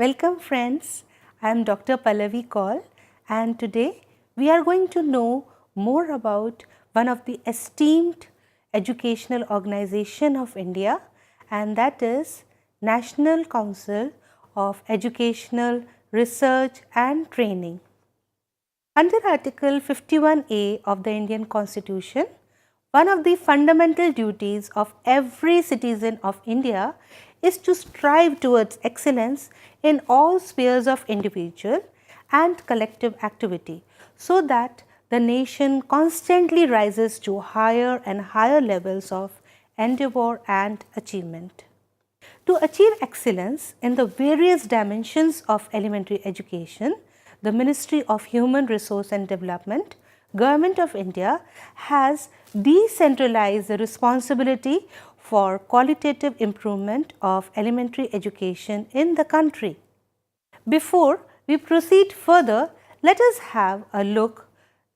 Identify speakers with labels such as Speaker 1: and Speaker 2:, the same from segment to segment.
Speaker 1: Welcome friends, I am Dr. Pallavi Kaul and today we are going to know more about one of the esteemed educational organization of India, and that is National Council of Educational Research and Training. Under Article 51A of the Indian Constitution, one of the fundamental duties of every citizen of India is to strive towards excellence in all spheres of individual and collective activity, so that the nation constantly rises to higher and higher levels of endeavor and achievement. To achieve excellence in the various dimensions of elementary education, the Ministry of Human Resource and Development, Government of India has decentralized the responsibility for qualitative improvement of elementary education in the country. Before we proceed further, let us have a look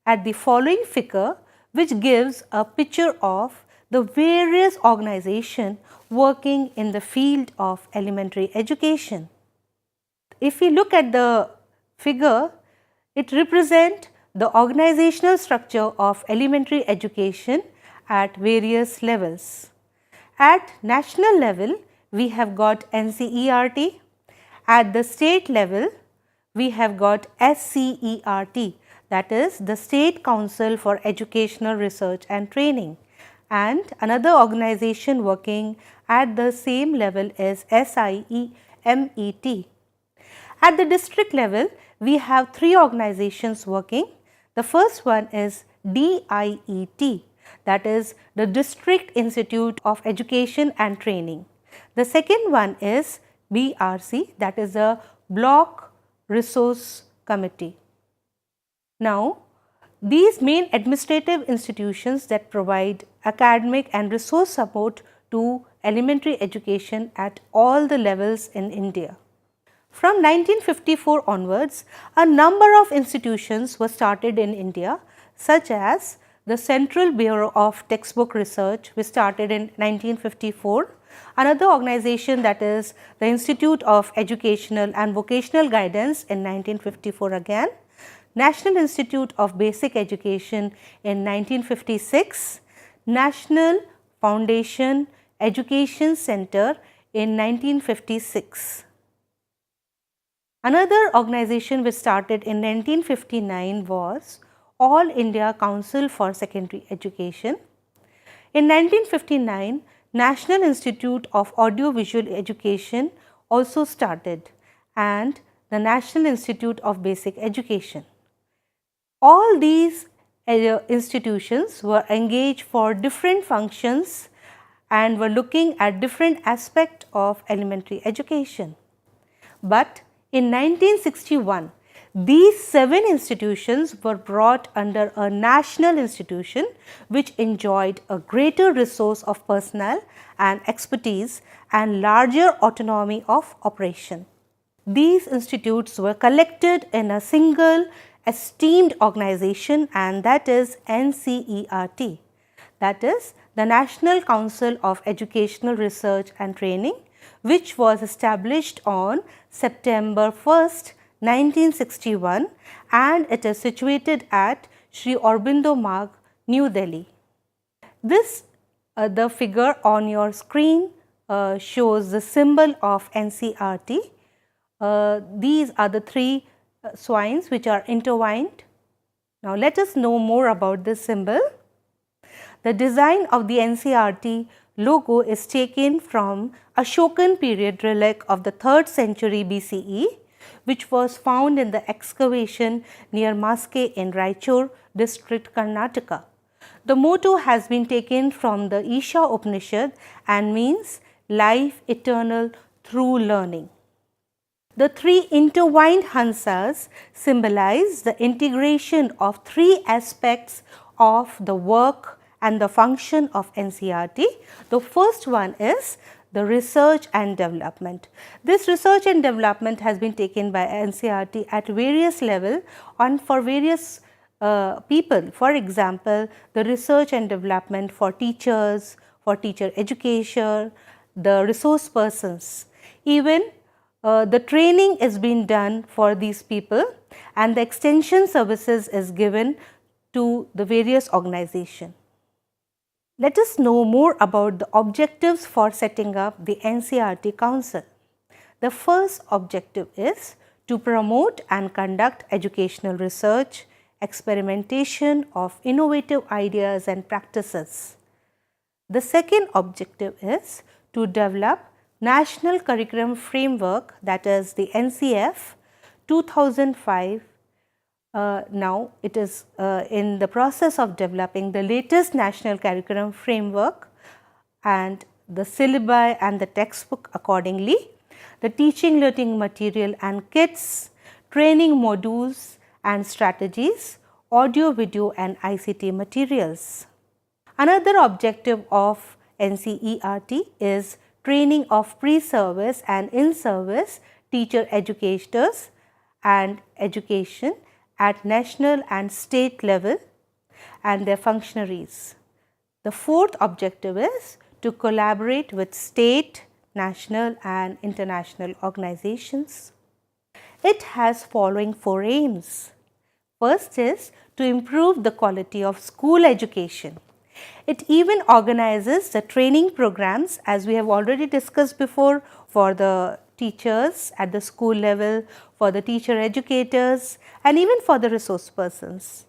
Speaker 1: at the following figure, which gives a picture of the various organizations working in the field of elementary education. If we look at the figure, it represents the organizational structure of elementary education at various levels. At national level, we have got NCERT. At the state level, we have got SCERT, that is the State Council for Educational Research and Training, and another organization working at the same level is SIEMET. At the district level, we have three organizations working. The first one is DIET, that is the District Institute of Education and Training. The second one is BRC, that is the Block Resource Committee. Now, these main administrative institutions that provide academic and resource support to elementary education at all the levels in India. From 1954 onwards, a number of institutions were started in India, such as the Central Bureau of Textbook Research, which started in 1954. Another organization, that is the Institute of Educational and Vocational Guidance in 1954 again. National Institute of Basic Education in 1956. National Foundation Education Center in 1956. Another organization which started in 1959 was All India Council for Secondary Education. In 1959, National Institute of Audiovisual Education also started, and the National Institute of Basic Education. All these institutions were engaged for different functions and were looking at different aspects of elementary education. But in 1961, these 7 institutions were brought under a national institution which enjoyed a greater resource of personnel and expertise and larger autonomy of operation. These institutes were collected in a single esteemed organization, and that is NCERT, that is the National Council of Educational Research and Training, which was established on September 1st, 1961, and it is situated at Sri Aurobindo Marg, New Delhi. This the figure on your screen shows the symbol of NCERT. These are the 3 swines which are intertwined. Now let us know more about this symbol. The design of the NCERT logo is taken from Ashokan period relic of the 3rd century BCE, which was found in the excavation near Maske in Raichur district, Karnataka. The motto has been taken from the Isha Upanishad and means life eternal through learning. The 3 intertwined hansas symbolize the integration of 3 aspects of the work and the function of NCERT. The first one is the research and development. This research and development has been taken by NCERT at various levels and for various people. For example, the research and development for teachers, for teacher education, the resource persons. Even the training is being done for these people and the extension services is given to the various organizations. Let us know more about the objectives for setting up the NCERT Council. The first objective is to promote and conduct educational research, experimentation of innovative ideas and practices. The second objective is to develop National Curriculum Framework, that is the NCF 2005. Now it is in the process of developing the latest National Curriculum Framework and the syllabi and the textbook accordingly, the teaching learning material and kits, training modules and strategies, audio, video and ICT materials. Another objective of NCERT is training of pre-service and in-service teacher educators and education at national and state level and their functionaries. The fourth objective is to collaborate with state, national and international organizations. It has following 4 aims. First is to improve the quality of school education. It even organizes the training programs, as we have already discussed before, for the teachers at the school level, for the teacher educators and even for the resource persons.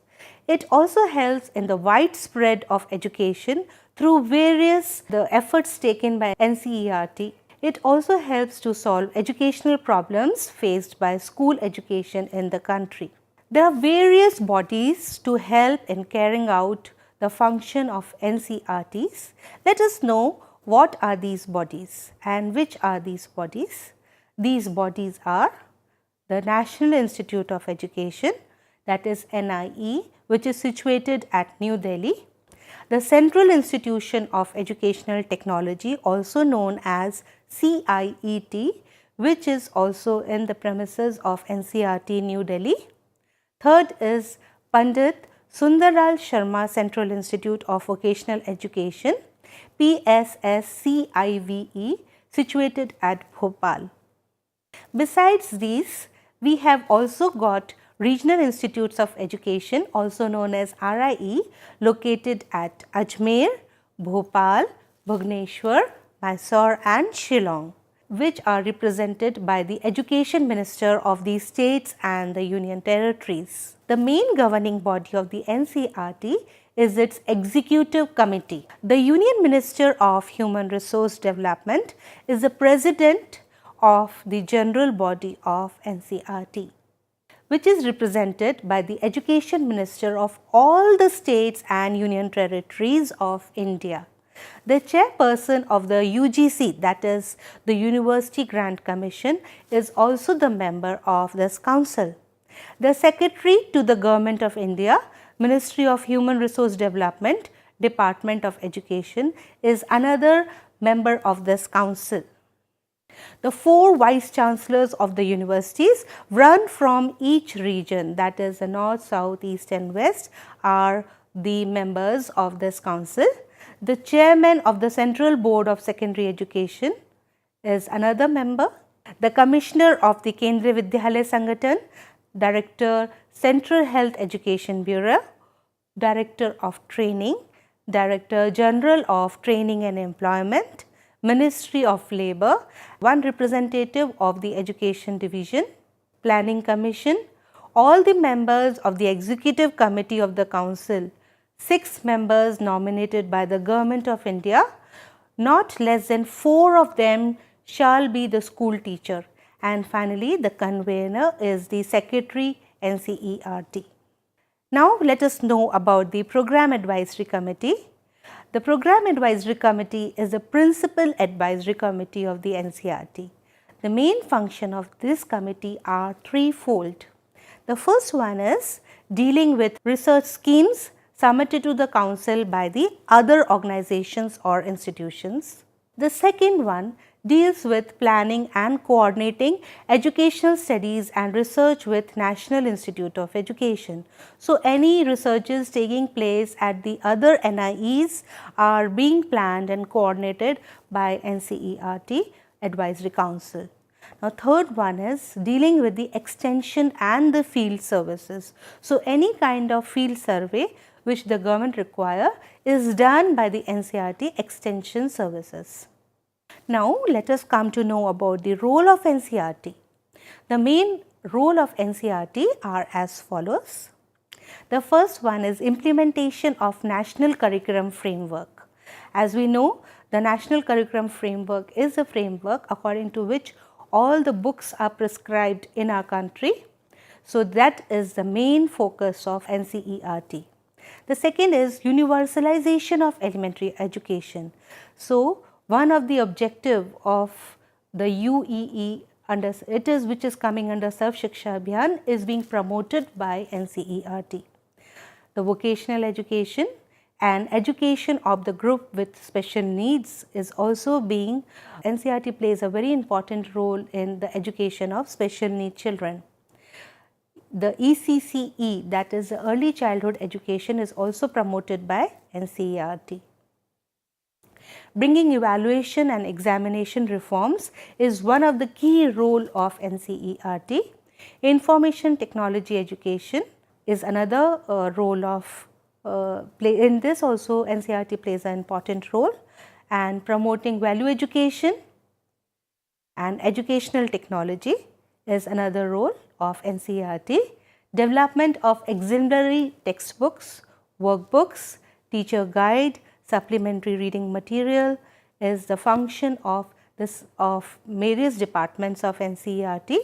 Speaker 1: It also helps in the widespread of education through various efforts taken by NCERT. It also helps to solve educational problems faced by school education in the country. There are various bodies to help in carrying out the function of NCERTs. Let us know what are these bodies and which are these bodies. These bodies are the National Institute of Education, that is NIE, which is situated at New Delhi. The Central Institution of Educational Technology, also known as CIET, which is also in the premises of NCERT New Delhi. Third is Pandit Sundaral Sharma Central Institute of Vocational Education, PSSCIVE, situated at Bhopal. Besides these, we have also got Regional Institutes of Education, also known as RIE, located at Ajmer, Bhopal, Bhubaneswar, Mysore and Shillong, which are represented by the Education Minister of these states and the Union Territories. The main governing body of the NCERT is its Executive Committee. The Union Minister of Human Resource Development is the President of the General Body of NCERT, which is represented by the Education Minister of all the states and Union Territories of India. The chairperson of the UGC, that is the University Grant Commission, is also the member of this council. The Secretary to the Government of India, Ministry of Human Resource Development, Department of Education, is another member of this council. The 4 vice chancellors of the universities run from each region, that is the north, south, east and west, are the members of this council. The chairman of the Central Board of Secondary Education is another member. The commissioner of the Kendriya Vidyalaya Sangathan, Director, Central Health Education Bureau, Director of Training, Director General of Training and Employment, Ministry of Labour, one representative of the Education Division, Planning Commission, all the members of the Executive Committee of the Council, 6 members nominated by the Government of India, not less than 4 of them shall be the school teacher, and finally the convener is the Secretary NCERT. Now let us know about the Program Advisory Committee. The Program Advisory Committee is the principal advisory committee of the NCERT. The main function of this committee are threefold. The first one is dealing with research schemes submitted to the council by the other organizations or institutions. The second one deals with planning and coordinating educational studies and research with National Institute of Education. So, any researches taking place at the other NIEs are being planned and coordinated by NCERT Advisory Council. Now, third one is dealing with the extension and the field services. So, any kind of field survey which the government require is done by the NCERT extension services. Now, let us come to know about the role of NCERT. The main role of NCERT are as follows. The first one is implementation of National Curriculum Framework. As we know, the National Curriculum Framework is a framework according to which all the books are prescribed in our country. So, that is the main focus of NCERT. The second is universalization of elementary education. So, one of the objective of the UEE which is coming under Sarv Shiksha Abhiyan is being promoted by NCERT. The vocational education and education of the group with special needs is also being, NCERT plays a very important role in the education of special need children. The ECCE, that is the early childhood education, is also promoted by NCERT. Bringing evaluation and examination reforms is one of the key role of NCERT. Information technology education is another role of in this also NCERT plays an important role, and promoting value education and educational technology is another role of NCERT. Development of exemplary textbooks, workbooks, teacher guide, supplementary reading material is the function of various departments of NCERT.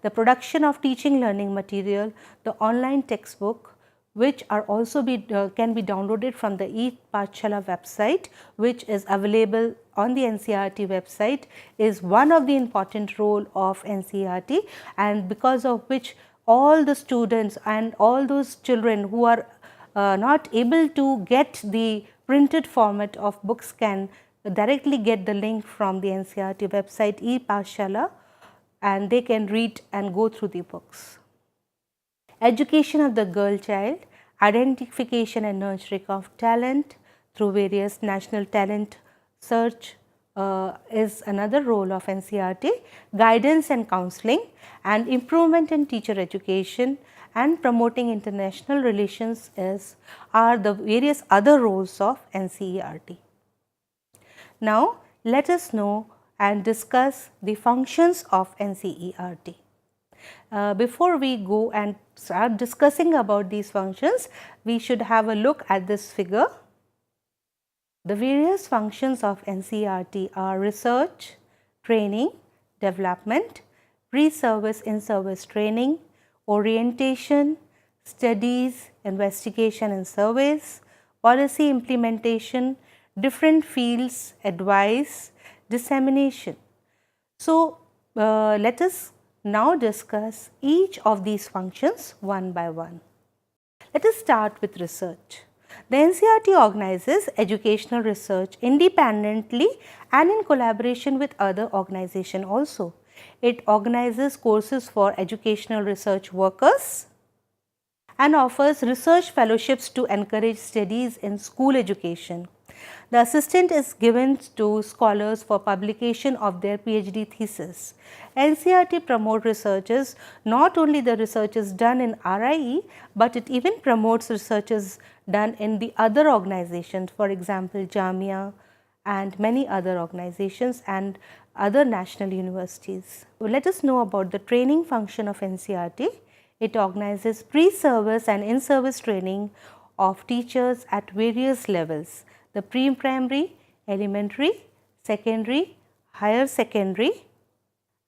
Speaker 1: The production of teaching learning material, the online textbook, which are also can be downloaded from the e-Pathshala website, which is available on the NCERT website, is one of the important role of NCERT, and because of which all the students and all those children who are not able to get the printed format of books can directly get the link from the NCERT website e-Pathshala, and they can read and go through the books. Education of the girl child, identification and nurturing of talent through various national talent search is another role of NCERT. Guidance and counseling and improvement in teacher education and promoting international relations are the various other roles of NCERT. Now, let us know and discuss the functions of NCERT. Before we go and start discussing about these functions, we should have a look at this figure. The various functions of NCERT are research, training, development, pre-service, in-service training, orientation, studies, investigation and surveys, policy implementation, different fields, advice, dissemination. So, let us now discuss each of these functions one by one. Let us start with research. The NCERT organizes educational research independently and in collaboration with other organizations also. It organizes courses for educational research workers and offers research fellowships to encourage studies in school education. The assistant is given to scholars for publication of their PhD thesis. NCERT promotes researches, not only the researches done in RIE, but it even promotes researches done in the other organizations, for example, Jamia and many other organizations and other national universities. Let us know about the training function of NCERT. It organizes pre-service and in-service training of teachers at various levels, the pre-primary, elementary, secondary, higher secondary,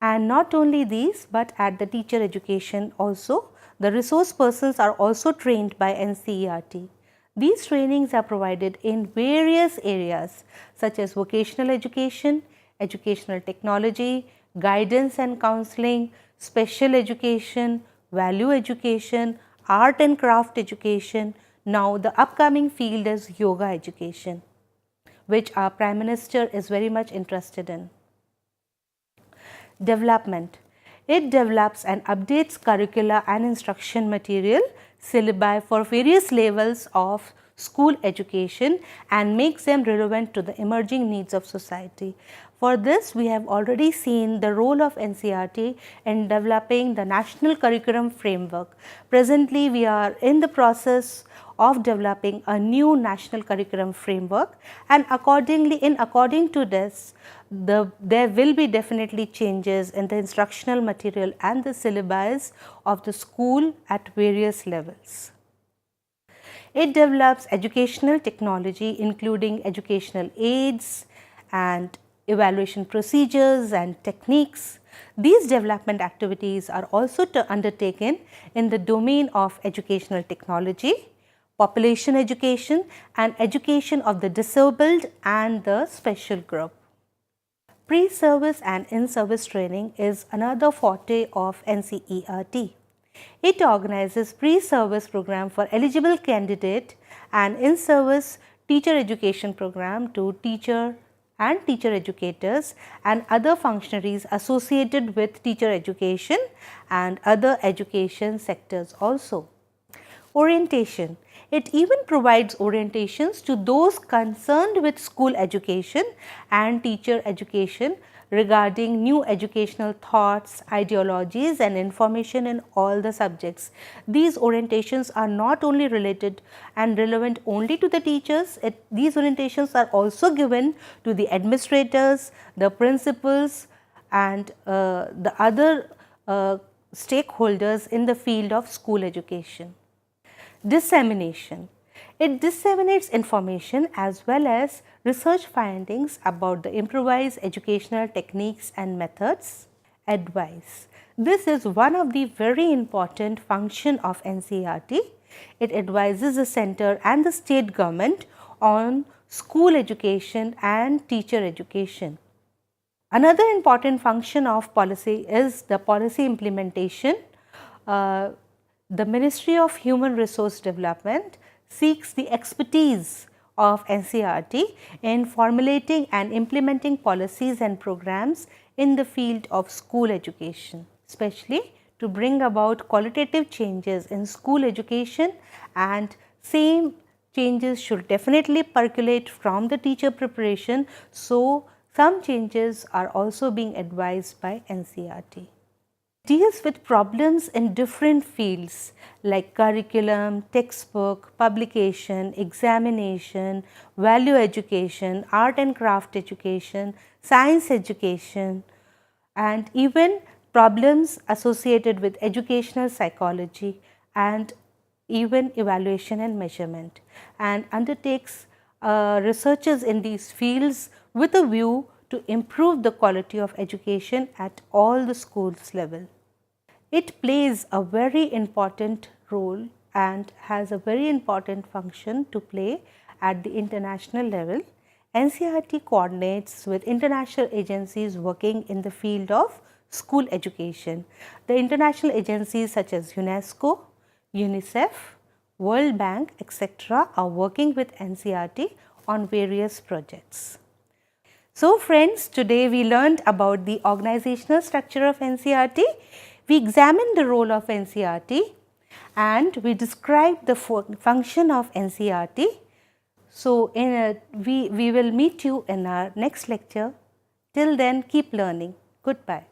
Speaker 1: and not only these, but at the teacher education also. The resource persons are also trained by NCERT. These trainings are provided in various areas such as vocational education, educational technology, guidance and counseling, special education, value education, art and craft education. Now, the upcoming field is yoga education, which our Prime Minister is very much interested in. Development. It develops and updates curricula and instruction material, syllabi for various levels of school education and makes them relevant to the emerging needs of society. For this, we have already seen the role of NCERT in developing the national curriculum framework. Presently, we are in the process of developing a new national curriculum framework, and according to this, there will be definitely changes in the instructional material and the syllabus of the school at various levels. It develops educational technology including educational aids and evaluation procedures and techniques. These development activities are also undertaken in the domain of educational technology, population education and education of the disabled and the special group. Pre-service and in-service training is another forte of NCERT. It organizes pre-service program for eligible candidate and in-service teacher education program to teacher educators and other functionaries associated with teacher education and other education sectors also. Orientation. It even provides orientations to those concerned with school education and teacher education regarding new educational thoughts, ideologies and information in all the subjects. These orientations are not only related and relevant only to the teachers, these orientations are also given to the administrators, the principals and the other stakeholders in the field of school education. Dissemination. It disseminates information as well as research findings about the improvised educational techniques and methods. Advice. This is one of the very important function of NCERT. It advises the center and the state government on school education and teacher education. Another important function of policy is the policy implementation. The Ministry of Human Resource Development seeks the expertise of NCERT in formulating and implementing policies and programs in the field of school education, especially to bring about qualitative changes in school education, and same changes should definitely percolate from the teacher preparation. So, some changes are also being advised by NCERT. Deals with problems in different fields like curriculum, textbook, publication, examination, value education, art and craft education, science education, and even problems associated with educational psychology and even evaluation and measurement, and undertakes researches in these fields with a view to improve the quality of education at all the schools level. It plays a very important role and has a very important function to play at the international level. NCERT coordinates with international agencies working in the field of school education. The international agencies such as UNESCO, UNICEF, World Bank, etc. are working with NCERT on various projects. So friends, today we learned about the organizational structure of NCERT. We examined the role of NCERT and we described the function of NCERT. So, we will meet you in our next lecture. Till then, keep learning. Goodbye.